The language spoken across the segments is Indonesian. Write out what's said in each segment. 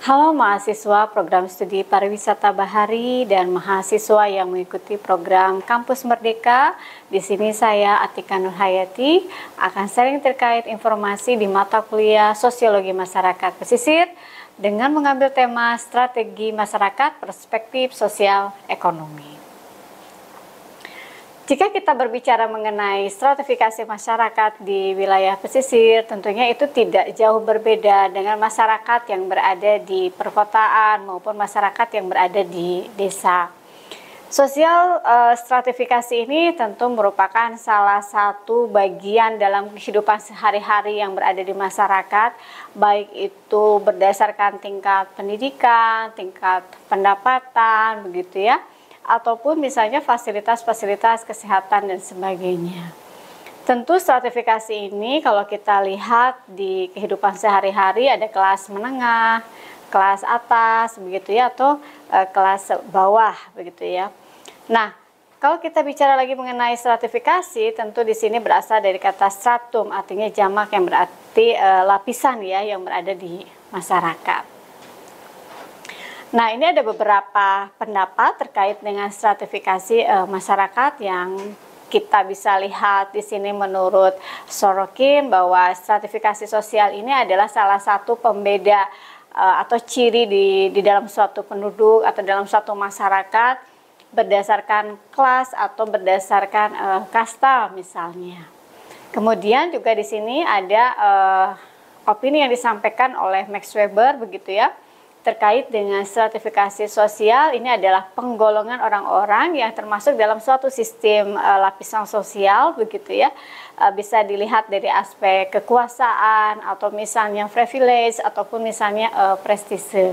Halo mahasiswa program studi pariwisata Bahari dan mahasiswa yang mengikuti program Kampus Merdeka. Di sini saya Atika Nurhayati akan sharing terkait informasi di mata kuliah Sosiologi Masyarakat Pesisir dengan mengambil tema strategi masyarakat perspektif sosial ekonomi. Jika kita berbicara mengenai stratifikasi masyarakat di wilayah pesisir, tentunya itu tidak jauh berbeda dengan masyarakat yang berada di perkotaan maupun masyarakat yang berada di desa. Sosial stratifikasi ini tentu merupakan salah satu bagian dalam kehidupan sehari-hari yang berada di masyarakat, baik itu berdasarkan tingkat pendidikan, tingkat pendapatan, begitu ya, ataupun misalnya fasilitas-fasilitas kesehatan dan sebagainya. Tentu stratifikasi ini kalau kita lihat di kehidupan sehari-hari ada kelas menengah, kelas atas begitu ya, atau kelas bawah begitu ya. Nah, kalau kita bicara lagi mengenai stratifikasi, tentu di sini berasal dari kata stratum, artinya jamak yang berarti lapisan ya yang berada di masyarakat. Nah, ini ada beberapa pendapat terkait dengan stratifikasi masyarakat yang kita bisa lihat di sini menurut Sorokin bahwa stratifikasi sosial ini adalah salah satu pembeda atau ciri di dalam suatu penduduk atau dalam suatu masyarakat berdasarkan kelas atau berdasarkan kasta misalnya. Kemudian juga di sini ada opini yang disampaikan oleh Max Weber begitu ya, terkait dengan stratifikasi sosial. Ini adalah penggolongan orang-orang yang termasuk dalam suatu sistem lapisan sosial begitu ya, bisa dilihat dari aspek kekuasaan atau misalnya privilege ataupun misalnya prestise.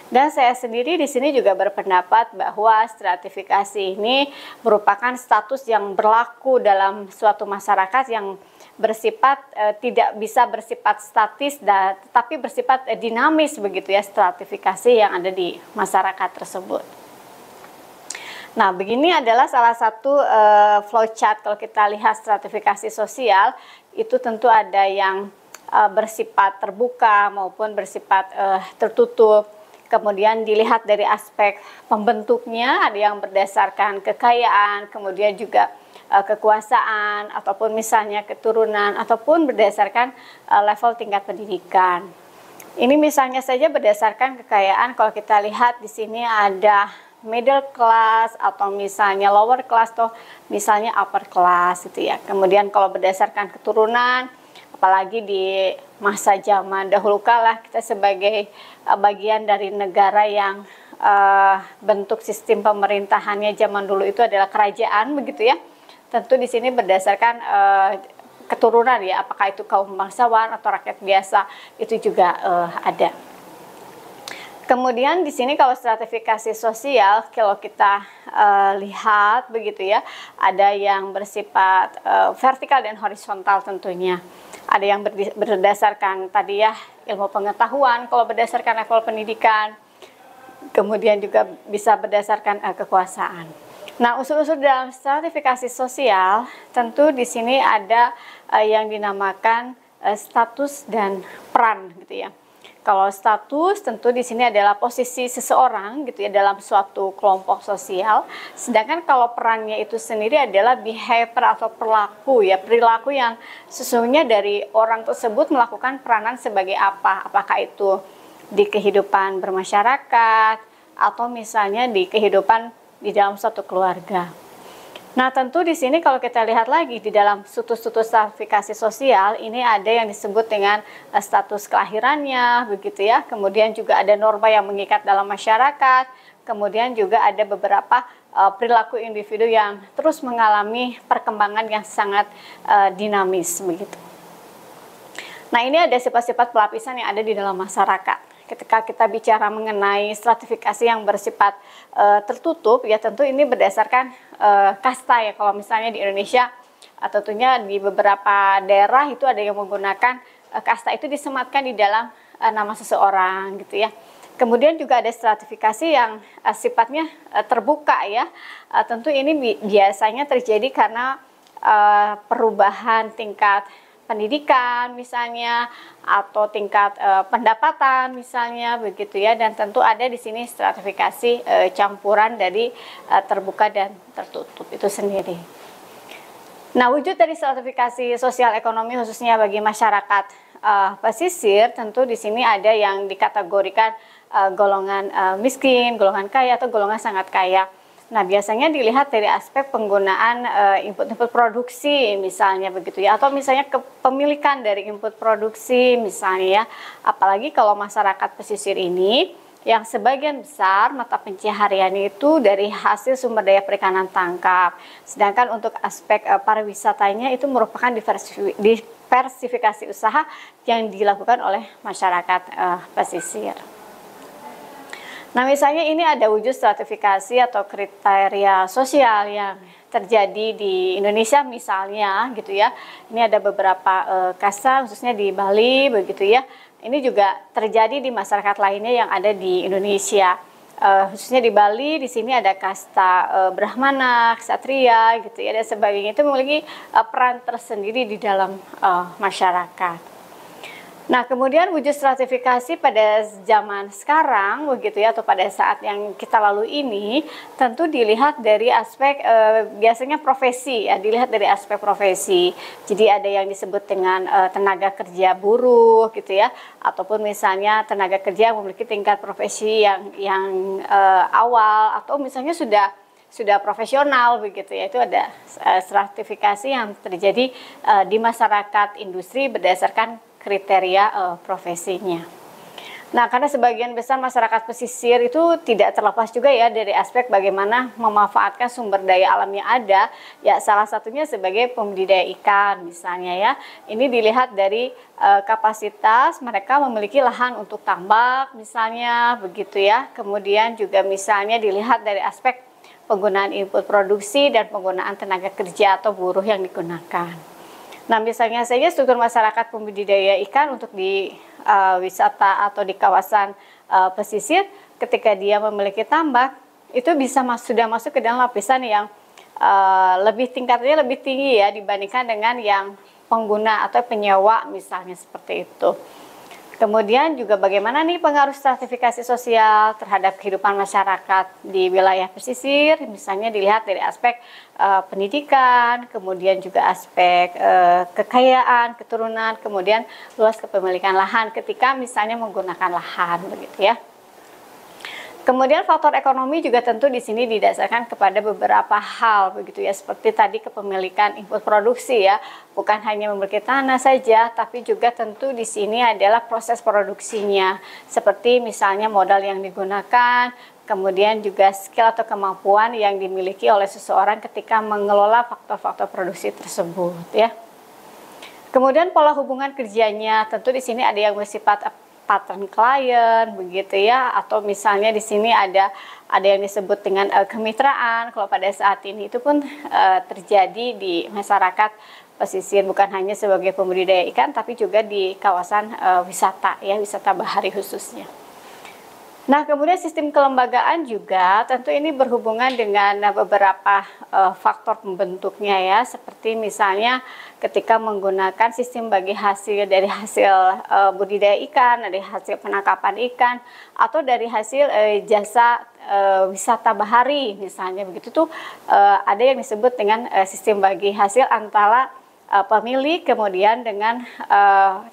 Dan saya sendiri di sini juga berpendapat bahwa stratifikasi ini merupakan status yang berlaku dalam suatu masyarakat yang bersifat tidak bisa bersifat statis tetapi bersifat dinamis begitu ya, stratifikasi yang ada di masyarakat tersebut. Nah, begini adalah salah satu flowchart kalau kita lihat stratifikasi sosial. Itu tentu ada yang bersifat terbuka maupun bersifat tertutup. Kemudian dilihat dari aspek pembentuknya, ada yang berdasarkan kekayaan, kemudian juga kekuasaan, ataupun misalnya keturunan, ataupun berdasarkan level tingkat pendidikan. Ini misalnya saja berdasarkan kekayaan, kalau kita lihat di sini ada middle class, atau misalnya lower class, atau misalnya upper class gitu ya. Kemudian kalau berdasarkan keturunan, apalagi di masa zaman dahulu kala kita sebagai bagian dari negara yang bentuk sistem pemerintahannya zaman dulu itu adalah kerajaan begitu ya. Tentu di sini berdasarkan keturunan ya, apakah itu kaum bangsawan atau rakyat biasa, itu juga ada. Kemudian di sini kalau stratifikasi sosial, kalau kita lihat begitu ya, ada yang bersifat vertikal dan horizontal tentunya. Ada yang berdasarkan tadi ya ilmu pengetahuan, kalau berdasarkan level pendidikan, kemudian juga bisa berdasarkan kekuasaan. Nah, unsur-unsur dalam stratifikasi sosial tentu di sini ada yang dinamakan status dan peran gitu ya. Kalau status tentu di sini adalah posisi seseorang gitu ya dalam suatu kelompok sosial. Sedangkan kalau perannya itu sendiri adalah behavior atau perilaku ya, perilaku yang sesungguhnya dari orang tersebut melakukan peranan sebagai apa? Apakah itu di kehidupan bermasyarakat atau misalnya di kehidupan di dalam suatu keluarga. Nah, tentu di sini kalau kita lihat lagi di dalam situs-situs stratifikasi sosial ini ada yang disebut dengan status kelahirannya begitu ya. Kemudian juga ada norma yang mengikat dalam masyarakat. Kemudian juga ada beberapa perilaku individu yang terus mengalami perkembangan yang sangat dinamis begitu. Nah, ini ada sifat-sifat pelapisan yang ada di dalam masyarakat. Ketika kita bicara mengenai stratifikasi yang bersifat tertutup, ya tentu ini berdasarkan kasta ya. Kalau misalnya di Indonesia, tentunya di beberapa daerah itu ada yang menggunakan kasta itu disematkan di dalam nama seseorang gitu ya. Kemudian juga ada stratifikasi yang sifatnya terbuka ya. Tentu ini biasanya terjadi karena perubahan tingkat pendidikan misalnya, atau tingkat pendapatan misalnya begitu ya, dan tentu ada di sini stratifikasi campuran dari terbuka dan tertutup itu sendiri. Nah, wujud dari stratifikasi sosial ekonomi khususnya bagi masyarakat pesisir, tentu di sini ada yang dikategorikan golongan miskin, golongan kaya, atau golongan sangat kaya. Nah, biasanya dilihat dari aspek penggunaan input produksi misalnya begitu ya, atau misalnya kepemilikan dari input produksi misalnya ya. Apalagi kalau masyarakat pesisir ini yang sebagian besar mata pencahariannya itu dari hasil sumber daya perikanan tangkap. Sedangkan untuk aspek pariwisatanya itu merupakan diversifikasi usaha yang dilakukan oleh masyarakat pesisir. Nah, misalnya ini ada wujud stratifikasi atau kriteria sosial yang terjadi di Indonesia misalnya gitu ya. Ini ada beberapa kasta khususnya di Bali begitu ya. Ini juga terjadi di masyarakat lainnya yang ada di Indonesia. Khususnya di Bali, di sini ada kasta Brahmana, Ksatria gitu ya, dan sebagainya, itu memiliki peran tersendiri di dalam masyarakat. Nah, kemudian wujud stratifikasi pada zaman sekarang begitu ya, atau pada saat yang kita lalui ini, tentu dilihat dari aspek biasanya profesi ya, dilihat dari aspek profesi. Jadi ada yang disebut dengan tenaga kerja buruh gitu ya, ataupun misalnya tenaga kerja yang memiliki tingkat profesi yang awal, atau misalnya sudah profesional begitu ya. Itu ada stratifikasi yang terjadi di masyarakat industri berdasarkan kriteria profesinya. Nah, karena sebagian besar masyarakat pesisir itu tidak terlepas juga ya dari aspek bagaimana memanfaatkan sumber daya alam yang ada, ya salah satunya sebagai pembudidaya ikan misalnya ya. Ini dilihat dari kapasitas mereka memiliki lahan untuk tambak misalnya begitu ya. Kemudian juga misalnya dilihat dari aspek penggunaan input produksi dan penggunaan tenaga kerja atau buruh yang digunakan. Nah, misalnya saja struktur masyarakat pembudidaya ikan untuk di wisata atau di kawasan pesisir, ketika dia memiliki tambak, itu bisa sudah masuk ke dalam lapisan yang tingkatnya lebih tinggi ya dibandingkan dengan yang pengguna atau penyewa misalnya seperti itu. Kemudian juga bagaimana nih pengaruh stratifikasi sosial terhadap kehidupan masyarakat di wilayah pesisir, misalnya dilihat dari aspek pendidikan, kemudian juga aspek kekayaan, keturunan, kemudian luas kepemilikan lahan ketika misalnya menggunakan lahan begitu ya. Kemudian faktor ekonomi juga tentu di sini didasarkan kepada beberapa hal begitu ya, seperti tadi kepemilikan input produksi ya, bukan hanya memiliki tanah saja, tapi juga tentu di sini adalah proses produksinya, seperti misalnya modal yang digunakan, kemudian juga skill atau kemampuan yang dimiliki oleh seseorang ketika mengelola faktor-faktor produksi tersebut ya. Kemudian pola hubungan kerjanya, tentu di sini ada yang bersifat pattern klien begitu ya, atau misalnya di sini ada yang disebut dengan kemitraan. Kalau pada saat ini itu pun terjadi di masyarakat pesisir, bukan hanya sebagai pembudidaya ikan tapi juga di kawasan wisata ya, wisata bahari khususnya. Nah, kemudian sistem kelembagaan juga tentu ini berhubungan dengan beberapa faktor pembentuknya ya, seperti misalnya ketika menggunakan sistem bagi hasil dari hasil budidaya ikan, dari hasil penangkapan ikan, atau dari hasil jasa wisata bahari misalnya begitu tuh, ada yang disebut dengan sistem bagi hasil antara pemilik kemudian dengan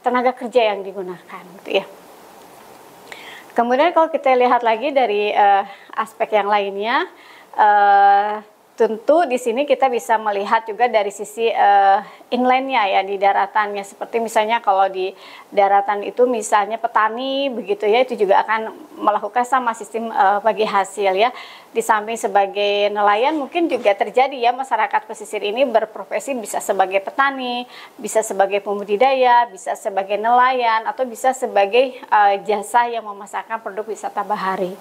tenaga kerja yang digunakan gitu ya. Kemudian kalau kita lihat lagi dari aspek yang lainnya, tentu di sini kita bisa melihat juga dari sisi inland-nya ya, di daratannya. Seperti misalnya kalau di daratan itu misalnya petani begitu ya, itu juga akan melakukan sama sistem bagi hasil ya. Di samping sebagai nelayan mungkin juga terjadi ya, masyarakat pesisir ini berprofesi bisa sebagai petani, bisa sebagai pembudidaya, bisa sebagai nelayan, atau bisa sebagai jasa yang memasarkan produk wisata bahari.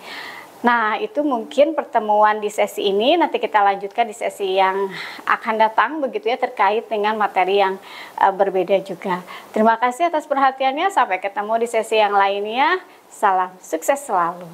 Nah, itu mungkin pertemuan di sesi ini, nanti kita lanjutkan di sesi yang akan datang begitu ya, terkait dengan materi yang berbeda juga. Terima kasih atas perhatiannya, sampai ketemu di sesi yang lainnya. Salam sukses selalu.